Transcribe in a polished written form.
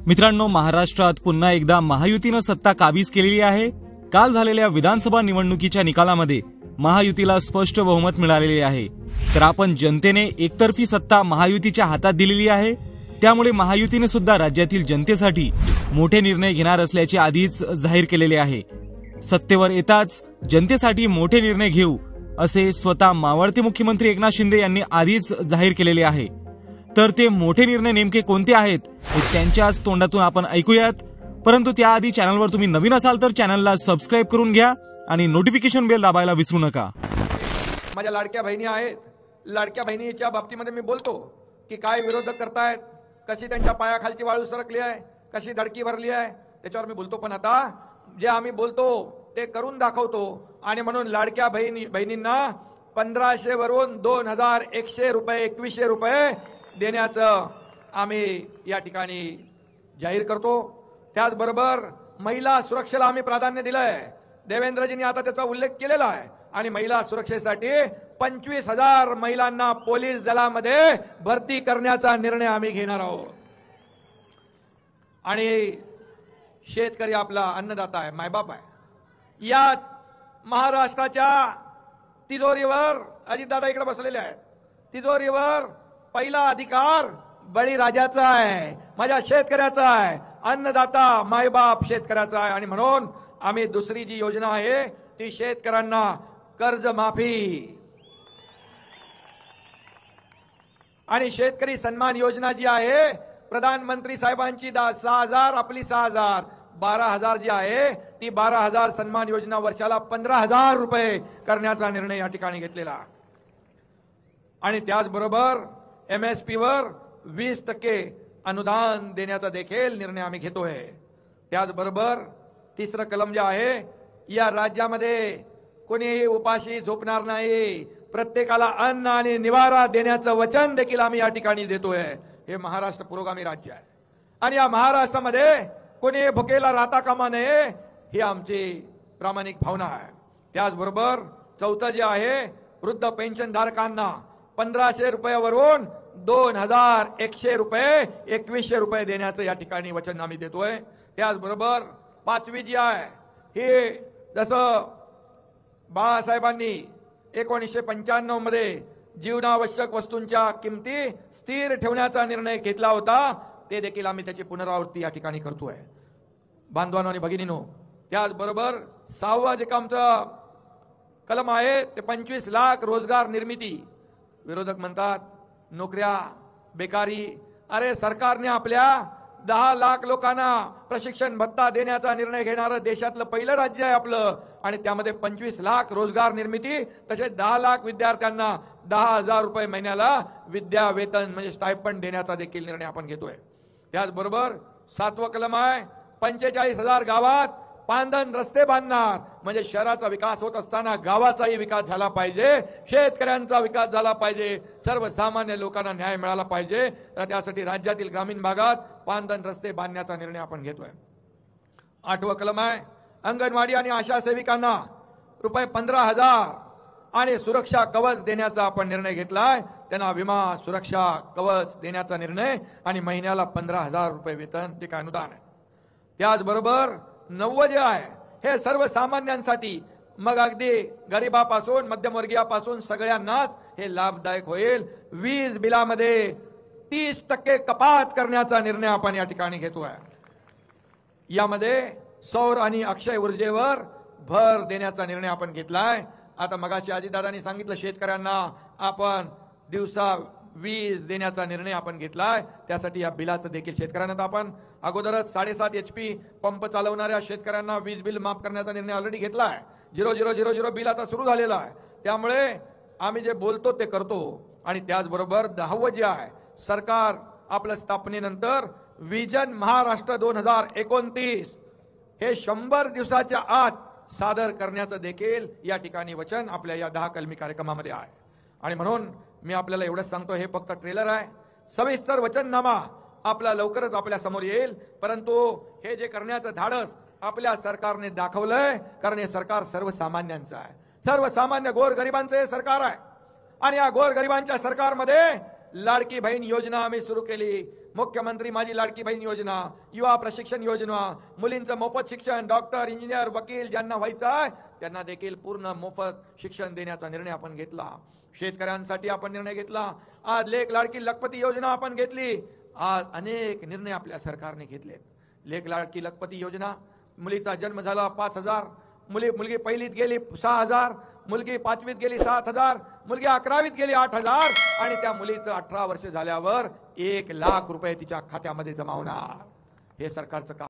मित्रांनो, महाराष्ट्रात पुन्हा एकदा महायुतीनं सत्ता काबीज केलेली आहे। काल झालेल्या विधानसभा निवडणुकीच्या निकालामध्ये महायुतीला स्पष्ट बहुमत मिळालेले आहे। तर आपण जनतेने एकतर्फी सत्ता महायुतीच्या हातात दिलेली आहे, त्यामुळे महायुतीने सुद्धा राज्यातील जनतेसाठी मोठे निर्णय घेणार असल्याचे आधीच जाहीर केलेले आहे। सत्तेवर येताच जनतेसाठी मोठे निर्णय घेऊ असे स्वतः मावळते मुख्यमंत्री एकनाथ शिंदे यांनी आधीच जाहीर केलेले आहे। तर ते मोठे निर्णय नेमके कोणते आहेत हे त्यांच्याच तोंडातून आपण ऐकूयात। परंतु त्याआधी चॅनलवर तुम्ही नवीन असाल तर चॅनलला सबस्क्राइब करून घ्या आणि नोटिफिकेशन बेल दाबायला विसरू नका। माझ्या लाडक्या बहिणी आहेत, लाडक्या बहिणीच्या बाबतीमध्ये मी बोलतो की काय विरोधक करतायत, कशी त्यांच्या पायाखालची वाळू सरकली आहे, कशी धडकी भरली आहे, त्याच्यावर मी बोलतो। पण आता जे आम्ही बोलतो ते करून दाखवतो। आणि म्हणून लाडक्या बहिणींना 1500 वरून 2100 रुपये 2100 रुपये देण्याचं आम्ही या ठिकाणी जाहीर करतो। त्याचबरोबर महिला सुरक्षेला आम्ही प्राधान्य दिलंय। देवेंद्रजींनी आता त्याचा उल्लेख केलेला आहे। आणि महिला सुरक्षेसाठी 25,000 महिलांना पोलीस दलामध्ये भरती करण्याचा निर्णय आम्ही घेणार आहोत। आणि शेतकरी आपला अन्नदाता आहे, मायबाप आहे। या महाराष्ट्राच्या तिजोरीवर अजितदादा इकडे बसलेले आहेत, तिजोरीवर पहिला अधिकार बळीराजाचा आहे, माझ्या शेतकऱ्याचा आहे। अन्नदाता मायबाप शेतकऱ्याचा आहे। आणि म्हणून आम्ही दुसरी जी योजना आहे ती शेतकऱ्यांना कर्जमाफी आणि शेतकरी सन्मान योजना जी आहे प्रधानमंत्री साहेबांची 6,000 आपली 6,000 12,000 जी आहे ती 12,000 सन्मान योजना वर्षाला 15,000 रुपये करण्याचा निर्णय या ठिकाणी घेतलेला। आणि त्याचबरोबर MSP वर 20% अनुदान देण्याचा देखील निर्णय आम्ही घेतोय। त्याचबरोबर तिसरं कलम जे आहे, या राज्यामध्ये कोणीही उपाशी झोपणार नाही, प्रत्येकाला अन्न आणि निवारा देण्याचं वचन देखील आम्ही या ठिकाणी देतोय। हे महाराष्ट्र पुरोगामी राज्य आहे आणि या महाराष्ट्रामध्ये कोणी भुकेला राहता कामा नये ही आमची प्रामाणिक भावना आहे। त्याचबरोबर चौथं जे आहे, वृद्ध पेन्शन धारकांना 1500 रुपयावरून 2100 रुपये 2100 रुपये देण्याचं या ठिकाणी वचन आम्ही देतोय। त्याचबरोबर पाचवी जी आहे हे जसं बाळासाहेबांनी 1995 मध्ये जीवनावश्यक वस्तूंच्या किमती स्थिर ठेवण्याचा निर्णय घेतला होता, ते देखील आम्ही त्याची पुनरावृत्ती या ठिकाणी करतोय बांधवांनो आणि भगिनींनो। त्याचबरोबर 6वं जे आमचं कलम आहे ते 25 लाख रोजगार निर्मिती। विरोधक म्हणतात नोकऱ्या, बेकारी। अरे सरकारने आपल्या 10 लाख लोकांना प्रशिक्षण भत्ता देण्याचा निर्णय घेणारं देशातलं पहिलं राज्य आहे आपलं। आणि त्यामध्ये 25 लाख रोजगार निर्मिती, तसेच 10 लाख विद्यार्थ्यांना 10,000 रुपये महिन्याला विद्या वेतन म्हणजे स्टायपंड देण्याचा देखील निर्णय आपण घेतोय। त्याचबरोबर 7वं कलम आहे, 45,000 गावात पांधन रस्ते बांधणार, म्हणजे शहराचा विकास होत असताना गावाचाही विकास झाला पाहिजे, शेतकऱ्यांचा विकास झाला पाहिजे, सर्वसामान्य लोकांना न्याय मिळाला पाहिजे। तर त्यासाठी राज्यातील ग्रामीण भागात पांधन रस्ते बांधण्याचा निर्णय आपण घेतोय। 8वं कलम आहे, अंगणवाडी आणि आशा सेविकांना रुपये 15,000 आणि सुरक्षा कवच देण्याचा आपण निर्णय घेतलाय। त्यांना विमा सुरक्षा कवच देण्याचा निर्णय आणि महिन्याला 15,000 रुपये वेतन ते काय अनुदान आहे। त्याचबरोबर 9वं जे आहे हे सर्वसामान्यांसाठी, मग अगदी गरिबापासून मध्यमवर्गीयापासून सगळ्यांनाच हे लाभदायक होईल। वीज बिलामध्ये 30% कपात करण्याचा निर्णय आपण या ठिकाणी घेतोय। यामध्ये सौर आणि अक्षय ऊर्जेवर भर देण्याचा निर्णय आपण घेतलाय। आता मगाशी अजितदादांनी सांगितलं शेतकऱ्यांना आपण दिवसा वीज देण्याचा निर्णय आपण घेतलाय। त्यासाठी या बिलाचं देखील शेतकऱ्यांना तर आपण अगोदरच 7.5 HP पंप चालवणाऱ्या शेतकऱ्यांना वीज बिल माफ करण्याचा निर्णय ऑलरेडी घेतलाय। 0000 बिल आता सुरू झालेलं आहे। त्यामुळे आम्ही जे बोलतो ते करतो। आणि त्याचबरोबर 10वं जे आहे, सरकार आपल्या स्थापनेनंतर विजन महाराष्ट्र 2029 हे 100 दिवसाच्या आत सादर करण्याचं देखील या ठिकाणी वचन आपल्या या 10 कलमी कार्यक्रमामध्ये आहे। आणि म्हणून मी आपल्याला एवढंच सांगतो, हे फक्त ट्रेलर आहे, सविस्तर वचननामा आपला लवकरच आपल्या समोर येईल। परंतु हे जे करण्याचं धाडस आपल्या सरकारने दाखवलंय, कारण हे सरकार सर्वसामान्यांचं आहे, सर्वसामान्य गोरगरिबांचं हे सरकार आहे। आणि या गोरगरिबांच्या सरकारमध्ये लाडकी बहीण योजना आम्ही सुरू केली. मुख्यमंत्री माझी लाडकी बहीण योजना, युवा प्रशिक्षण योजना, मुलींचं मोफत शिक्षण, डॉक्टर, इंजिनियर, वकील ज्यांना व्हायचं आहे त्यांना देखील पूर्ण मोफत शिक्षण देण्याचा निर्णय आपण घेतला. शेतकऱ्यांसाठी आपण निर्णय घेतला. आज लेख लाडकी लखपती योजना आपण घेतली. आज अनेक निर्णय आपल्या सरकारने घेतले. लेख लाडकी लखपती योजना, मुलीचा जन्म झाला 5,000, मुलगी पहिलीत गेली 6,000, मुलगी 5वीत गेली 7,000, मुलगी 11वीत गेली 8,000 आणि त्या मुलीचं 18 वर्ष झाल्यावर 1 लाख रुपये तिच्या खात्यामध्ये जमा होणार. हे सरकारचं काम.